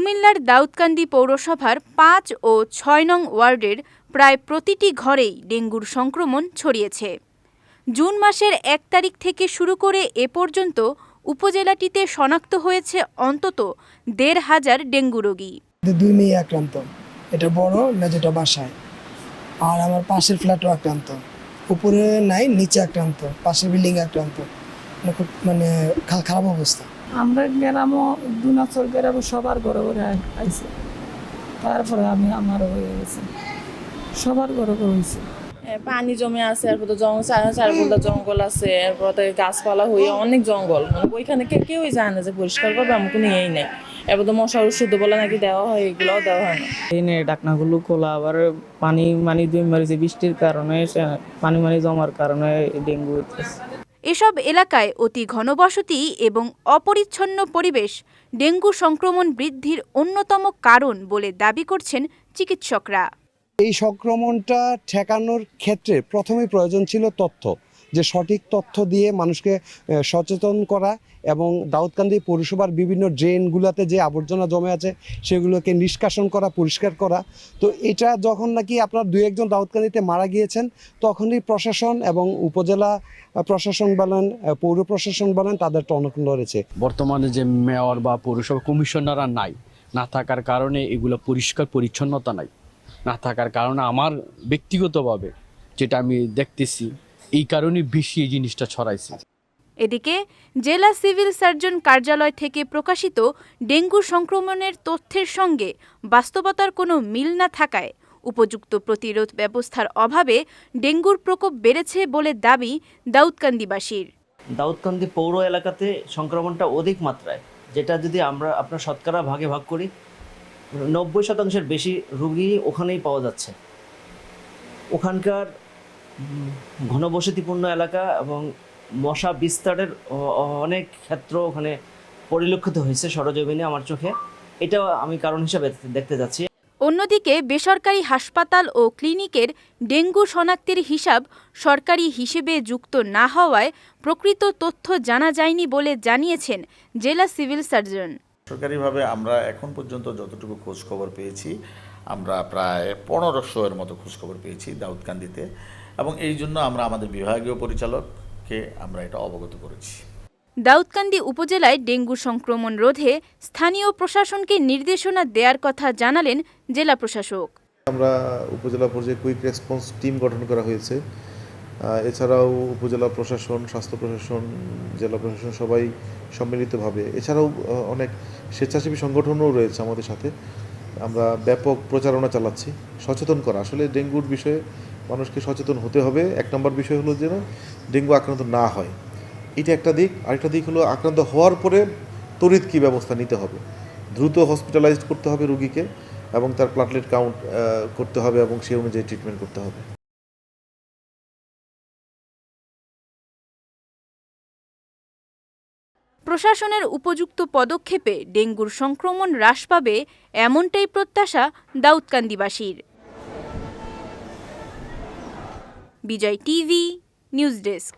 কুমিল্লার দাউদকান্দি পৌরসভার ৫ ও ৬ নং ওয়ার্ডের প্রায় প্রতিটি ঘরেই ডেঙ্গুর সংক্রমণ ছড়িয়েছে। জুন মাসের ১ তারিখ থেকে শুরু করে এ পর্যন্ত উপজেলাটিতে শনাক্ত হয়েছে অন্তত ১৫০০ ডেঙ্গু রোগী। ২ মেয়ে আক্রান্ত, এটা বড় মেজোটা বাসায়, আর আমার পাশের ফ্ল্যাটও আক্রান্ত, উপরে নাই নিচে আক্রান্ত, পাশের বিল্ডিং আক্রান্ত, মানে খারাপ অবস্থা। আমরা গ্রামও দুনাচর গ্রামে সবার ঘরে ঘরে আইছে, তারপরে আমার হয়ে গেছে, সবার ঘরে ঘরে হয়েছে। পানি জমে আছে, এরপর তো চারপাশে জঙ্গল আছে, এরপর গাছপালা হয়ে অনেক জঙ্গল, মানে ওইখানে কেউই যায় না যে পরিষ্কার করবে, আমাকে নিয়েই নেই। এরপর তো মশার ওষুধ বলে নাকি দেওয়া হয়, এগুলোও দেওয়া হয় না। এই ডাকনাগুলো খোলা, আবার পানি মারিছে বৃষ্টির কারণে, পানি জমার কারণে ডেঙ্গু হচ্ছে। এসব এলাকায় অতি ঘনবসতি এবং অপরিচ্ছন্ন পরিবেশ ডেঙ্গু সংক্রমণ বৃদ্ধির অন্যতম কারণ বলে দাবি করছেন চিকিৎসকরা। এই সংক্রমণটা ঠেকানোর ক্ষেত্রে প্রথমেই প্রয়োজন ছিল তথ্য, যে সঠিক তথ্য দিয়ে মানুষকে সচেতন করা এবং দাউদকান্দি পৌরসভার বিভিন্ন ড্রেনগুলোতে যে আবর্জনা জমে আছে সেগুলোকে নিষ্কাশন করা, পরিষ্কার করা। তো এটা যখন নাকি আপনার ২-১ জন দাউদকান্দিতে মারা গিয়েছেন, তখনই প্রশাসন এবং উপজেলা প্রশাসন বলেন, পৌর প্রশাসন বলেন, তাদের টনক নড়েছে। বর্তমানে যে মেয়র বা পৌরসভা কমিশনাররা না থাকার কারণে এগুলো পরিষ্কার পরিচ্ছন্নতা না থাকার কারণে আমার ব্যক্তিগতভাবে যেটা আমি দেখতেছি, এই কারণে বেশি এই জিনিসটা ছড়াইছে। এদিকে জেলা সিভিল সার্জন কার্যালয় থেকে প্রকাশিত ডেঙ্গু সংক্রমণের তথ্যের সঙ্গে বাস্তবতার কোনো মিল না থাকায় উপযুক্ত প্রতিরোধ ব্যবস্থার অভাবে ডেঙ্গুর প্রকোপ বেড়েছে বলে দাবি দাউদকান্দিবাসীর। দাউদকান্দি পৌর এলাকাতে সংক্রমণটা অধিক মাত্রায়, যেটা যদি আপনার শতকরা ভাগে ভাগ করি, ৯০% বেশি রোগী ওখানেই পাওয়া যাচ্ছে। ওখানকার ঘনবসতিপূর্ণ এলাকা এবং মশা বিস্তারের অনেক ক্ষেত্র ওখানে পরিলক্ষিত হয়েছে সরজমিনে আমার চোখে, এটা আমি কারণ হিসাবে দেখতে যাচ্ছি। অন্যদিকে বেসরকারি হাসপাতাল ও ক্লিনিকের ডেঙ্গু শনাক্তের হিসাব সরকারি হিসেবে যুক্ত না হওয়ায় প্রকৃত তথ্য জানা যায়নি বলে জানিয়েছেন জেলা সিভিল সার্জন। সরকারিভাবে আমরা এখন পর্যন্ত যতটুকু খোঁজখবর পেয়েছি, আমরা প্রায় ১৫০০-এর মতো খোঁজখবর পেয়েছি দাউদকান্দিতে, এবং এই জন্য আমরা আমাদের বিভাগীয় পরিচালককে আমরা এটা অবগত করেছি। দাউদকান্দি উপজেলায় ডেঙ্গু সংক্রমণ রোধে স্থানীয় প্রশাসনকে নির্দেশনা দেওয়ার কথা জানালেন জেলা প্রশাসক। আমরা উপজেলা পর্যায়ে কুইক রেসপন্স টিম গঠন করা হয়েছে। এছাড়াও উপজেলা প্রশাসন, স্বাস্থ্য প্রশাসন, জেলা প্রশাসন সবাই সম্মিলিতভাবে, এছাড়াও অনেক স্বেচ্ছাসেবী সংগঠনও রয়েছে আমাদের সাথে। আমরা ব্যাপক প্রচারণা চালাচ্ছি, সচেতন করা। আসলে ডেঙ্গুর বিষয়ে মানুষকে সচেতন হতে হবে। ১ নম্বর বিষয় হলো যেন ডেঙ্গু আক্রান্ত না হয়, এটা একটা দিক। আরেকটা দিক হলো আক্রান্ত হওয়ার পরে তড়িৎ কী ব্যবস্থা নিতে হবে। দ্রুত হসপিটালাইজড করতে হবে রোগীকে, এবং তার প্লাটলেট কাউন্ট করতে হবে, এবং সেই অনুযায়ী ট্রিটমেন্ট করতে হবে। প্রশাসনের উপযুক্ত পদক্ষেপে ডেঙ্গুর সংক্রমণ হ্রাস পাবে, এমনটাই প্রত্যাশা দাউদকান্দিবাসীর। বিজয় টিভি নিউজ ডেস্ক।